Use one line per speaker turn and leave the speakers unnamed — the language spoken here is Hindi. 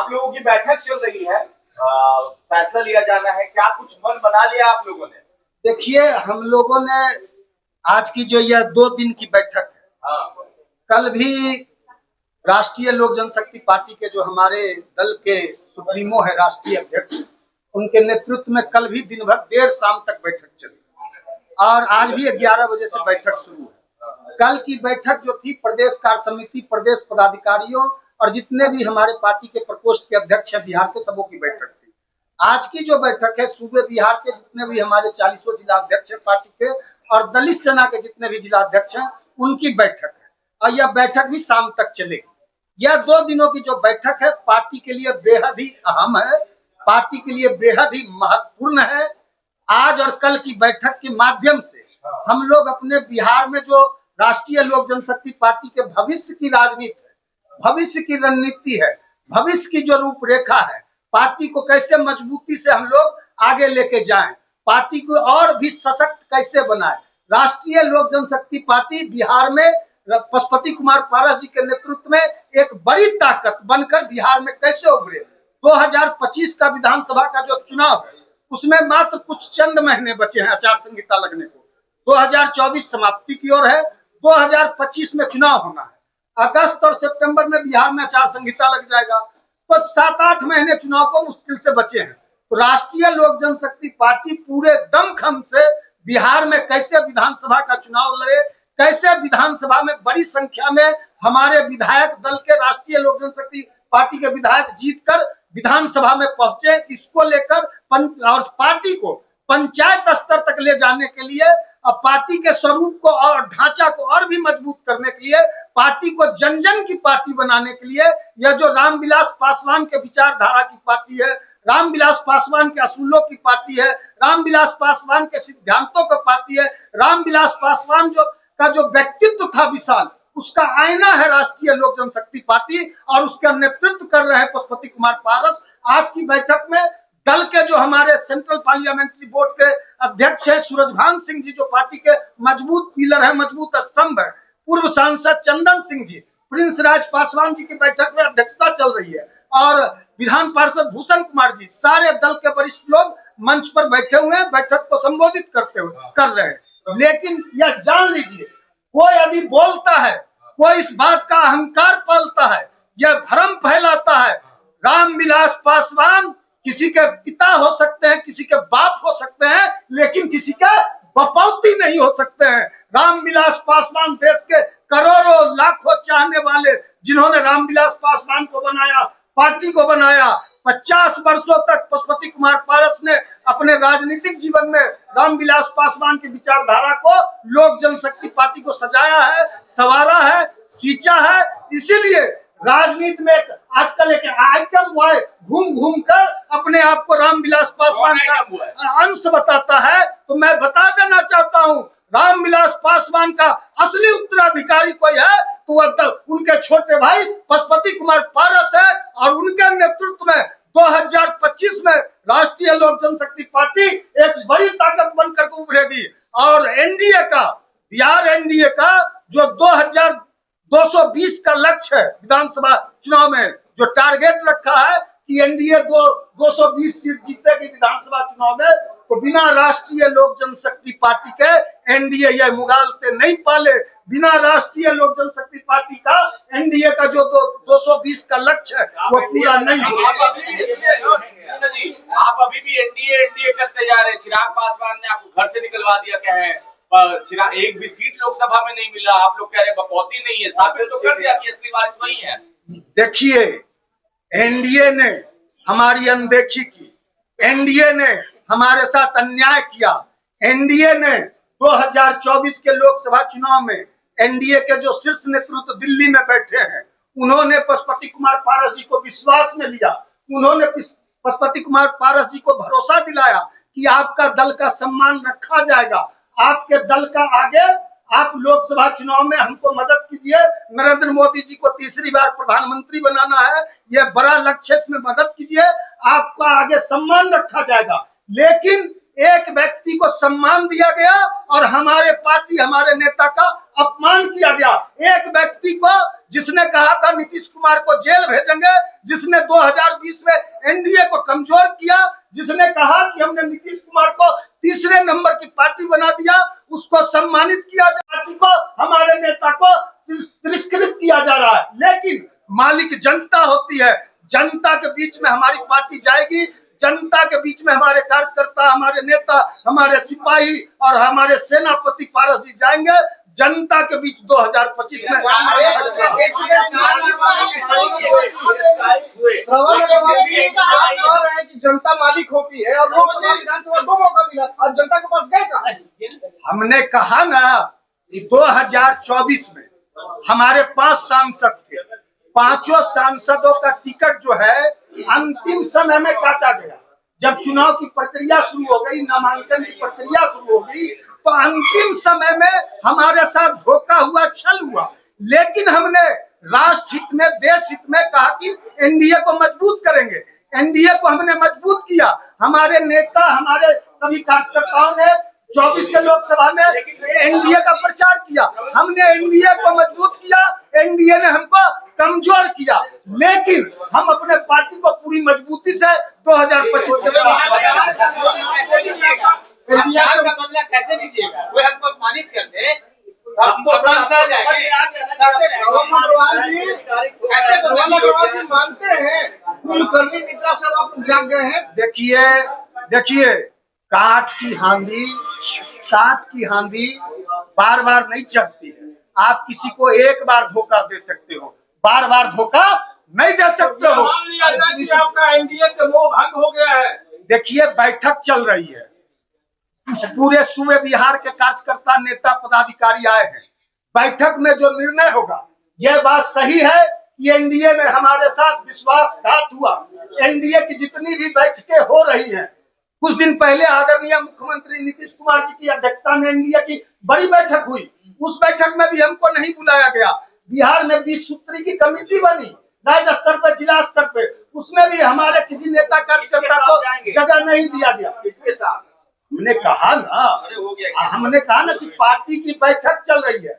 आप लोगों की बैठक चल रही है, फैसला लिया जाना है, क्या कुछ मन बना लिया आप लोगों ने?
देखिए, हम लोगों ने आज की जो यह 2 दिन की बैठक है, कल भी राष्ट्रीय लोक जनशक्ति पार्टी के जो हमारे दल के सुप्रीमो है, राष्ट्रीय अध्यक्ष, उनके नेतृत्व में कल भी दिन भर देर शाम तक बैठक चली और आज भी 11 बजे से बैठक शुरू है। कल की बैठक जो थी, प्रदेश कार्य समिति, प्रदेश पदाधिकारियों और जितने भी हमारे पार्टी के प्रकोष्ठ के अध्यक्ष है बिहार के, सबों की बैठक थी। आज की जो बैठक है, सूबे बिहार के जितने भी हमारे 40 जिला अध्यक्ष है पार्टी के और दलित सेना के जितने भी जिला अध्यक्ष हैं, उनकी बैठक है और यह बैठक भी शाम तक चलेगी। यह 2 दिनों की जो बैठक है, पार्टी के लिए बेहद ही अहम है, पार्टी के लिए बेहद ही महत्वपूर्ण है। आज और कल की बैठक के माध्यम से हम लोग अपने बिहार में जो राष्ट्रीय लोक जनशक्ति पार्टी के भविष्य की राजनीति है, भविष्य की रणनीति है, भविष्य की जो रूपरेखा है, पार्टी को कैसे मजबूती से हम लोग आगे लेके जाएं, पार्टी को और भी सशक्त कैसे बनाएं। राष्ट्रीय लोक जनशक्ति पार्टी बिहार में पशुपति कुमार पारस जी के नेतृत्व में एक बड़ी ताकत बनकर बिहार में कैसे उभरे। 2025 का विधानसभा का जो चुनाव है, उसमें मात्र कुछ चंद महीने बचे हैं आचार संहिता लगने को। 2024 समाप्ति की ओर है, 2025 में चुनाव होना है। अगस्त और सितंबर में बिहार में आचार संहिता लग जाएगा, तो 7-8 महीने चुनाव को मुश्किल से बचे हैं। तो राष्ट्रीय लोक जनशक्ति पार्टी पूरे दमखम से बिहार में कैसे विधानसभा का चुनाव लड़े, कैसे विधानसभा में बड़ी संख्या में हमारे विधायक दल के, राष्ट्रीय लोक जनशक्ति पार्टी के विधायक जीतकर विधानसभा में पहुंचे, इसको लेकर और पार्टी को पंचायत स्तर तक ले जाने के लिए, पार्टी के स्वरूप को और ढांचा को और भी मजबूत करने के लिए, पार्टी को जन जन की पार्टी बनाने के लिए, यह जो रामविलास पासवान के विचारधारा की पार्टी है, रामविलास पासवान के असूलों की पार्टी है, रामविलास पासवान के सिद्धांतों की पार्टी है, रामविलास पासवान जो व्यक्तित्व था विशाल, उसका आईना है राष्ट्रीय लोक जनशक्ति पार्टी और उसका नेतृत्व कर रहे हैं पशुपति कुमार पारस। आज की बैठक में दल के जो हमारे सेंट्रल पार्लियामेंट्री बोर्ड के अध्यक्ष है सूरजभान सिंह जी, जो पार्टी के मजबूत पिलर है, मजबूत स्तंभ है, पूर्व सांसद चंदन सिंह जी, प्रिंस राज पासवान जी की बैठक में अध्यक्षता चल रही है और विधान पार्षद भूषण कुमार जी, सारे दल के वरिष्ठ लोग मंच पर बैठे हुए हैं, बैठक को संबोधित कर रहे हैं। लेकिन यह जान लीजिए, कोई यदि बोलता है, कोई इस बात का अहंकार पालता है, यह भ्रम फैलाता है, रामविलास पासवान किसी के पिता हो सकते हैं, किसी के बाप हो सकते हैं, लेकिन किसी के बपौती नहीं हो सकते हैं। रामविलास पासवान देश के करोड़ों लाखों चाहने वाले, जिन्होंने रामविलास पासवान को बनाया, पार्टी को बनाया, 50 वर्षों तक पशुपति कुमार पारस ने अपने राजनीतिक जीवन में रामविलास पासवान की विचारधारा को, लोक जनशक्ति पार्टी को सजाया है, संवारा है, सींचा है। इसीलिए राजनीति में आजकल एक आइटम बॉय घूम घूम कर अपने आप को रामविलास पासवान का अंश बताता है। तो मैं बता देना चाहता हूँ, रामविलास पासवान का असली उत्तराधिकारी कोई है तो वह उनके छोटे भाई पशुपति कुमार पारस है और उनके नेतृत्व में 2025 में राष्ट्रीय लोक जनशक्ति पार्टी एक बड़ी ताकत बनकर उभरेगी और एनडीए का, बिहार एनडीए का जो 2220 का लक्ष्य है, विधानसभा चुनाव में जो टारगेट रखा है कि एनडीए 220 सीट जीतेगी विधानसभा चुनाव में, तो बिना राष्ट्रीय लोक जनशक्ति पार्टी के एनडीए यह मुगालते नहीं पाले। बिना राष्ट्रीय लोक जनशक्ति पार्टी का एनडीए का जो 220 का लक्ष्य है वो पूरा नहीं होगा।
आप अभी भी एनडीए करते जा रहे हैं। चिराग पासवान ने आपको घर से निकलवा दिया, क्या है, चिराग एक भी सीट लोकसभा में नहीं मिला, आप लोग कह रहे बकौती नहीं है, साबित तो कर दिया कि असली वारिस वही है।
देखिए, एनडीए ने हमारी अनदेखी की, एनडीए ने हमारे साथ अन्याय किया। एनडीए ने 2024 के लोकसभा चुनाव में एनडीए के जो शीर्ष नेतृत्व दिल्ली में बैठे हैं, उन्होंने पशुपति कुमार पारस जी को विश्वास में लिया, उन्होंने पशुपति कुमार पारस जी को भरोसा दिलाया कि आपका दल का सम्मान रखा जाएगा, आपके दल का आगे आप लोकसभा चुनाव में हमको मदद कीजिए, नरेंद्र मोदी जी को तीसरी बार प्रधानमंत्री बनाना है, यह बड़ा लक्ष्य, इसमें मदद कीजिए, आपका आगे सम्मान रखा जाएगा। लेकिन एक व्यक्ति को सम्मान दिया गया और हमारे पार्टी, हमारे नेता का अपमान किया गया। एक व्यक्ति को जिसने कहा था नीतीश कुमार को जेल भेजेंगे, जिसने 2020 में एनडीए को कमजोर किया, जिसने कहा कि हमने नीतीश कुमार को तीसरे नंबर की पार्टी बना दिया, उसको सम्मानित किया पार्टी को, हमारे नेता को तिरस्कृत किया जा रहा है। लेकिन मालिक जनता होती है, जनता के बीच में हमारी पार्टी जाएगी, जनता के बीच में हमारे कार्यकर्ता, हमारे नेता, हमारे सिपाही और हमारे सेनापति पारस जी जाएंगे जनता के बीच 2025 में।
श्रवण अग्रवाल आप कह रहे हैं कि जनता मालिक होती है और लोकसभा विधानसभा 2 मौका मिला और जनता के पास गए कहाँ?
हमने कहा ना कि 2024 में हमारे 5 सांसद थे, 5 सांसदों का टिकट जो है अंतिम समय में काटा गया। जब चुनाव की प्रक्रिया शुरू हो गई, नामांकन की प्रक्रिया शुरू हो गई, तो अंतिम समय में हमारे साथ धोखा हुआ, छल हुआ। लेकिन हमने राष्ट्र हित में, देश हित में कहा कि एनडीए को मजबूत करेंगे। एनडीए को हमने मजबूत किया। हमारे नेता, हमारे सभी कार्यकर्ताओं ने 24 के लोकसभा में एनडीए का प्रचार किया। हमने एनडीए को मजबूत किया, एनडीए ने हमको कमजोर किया। लेकिन हम अपने पार्टी को पूरी मजबूती से 2025 के
का बदला कैसे लीजिएगा? कोई हमको अपमानित कर दे, हमको
श्रवण अग्रवाल जी मानते हैं कुलकर्णी मित्रा सब आप जाग गए हैं।
देखिए काठ की हांडी बार बार नहीं चढ़ती है। आप किसी को एक बार धोखा दे सकते हो, बार बार धोखा नहीं दे सकते हो।
मान लिया जाए कि आपका एनडीए से मोह भंग हो गया है।
देखिए बैठक चल रही है, पूरे सूबे बिहार के कार्यकर्ता, नेता, पदाधिकारी आए हैं। बैठक में जो निर्णय होगा, यह बात सही है कि एनडीए में हमारे साथ विश्वासघात हुआ। एनडीए की जितनी भी बैठकें हो रही हैं, कुछ दिन पहले आदरणीय मुख्यमंत्री नीतीश कुमार जी की अध्यक्षता में एनडीए की बड़ी बैठक हुई। उस बैठक में भी हमको नहीं बुलाया गया। बिहार में 20 सूत्री की कमेटी बनी, राज्य स्तर पर, जिला स्तर पे, उसमें भी हमारे किसी नेता कार्यकर्ता को जगह नहीं दिया गया।
इसके साथ
हमने कहा ना कि पार्टी की बैठक चल रही है।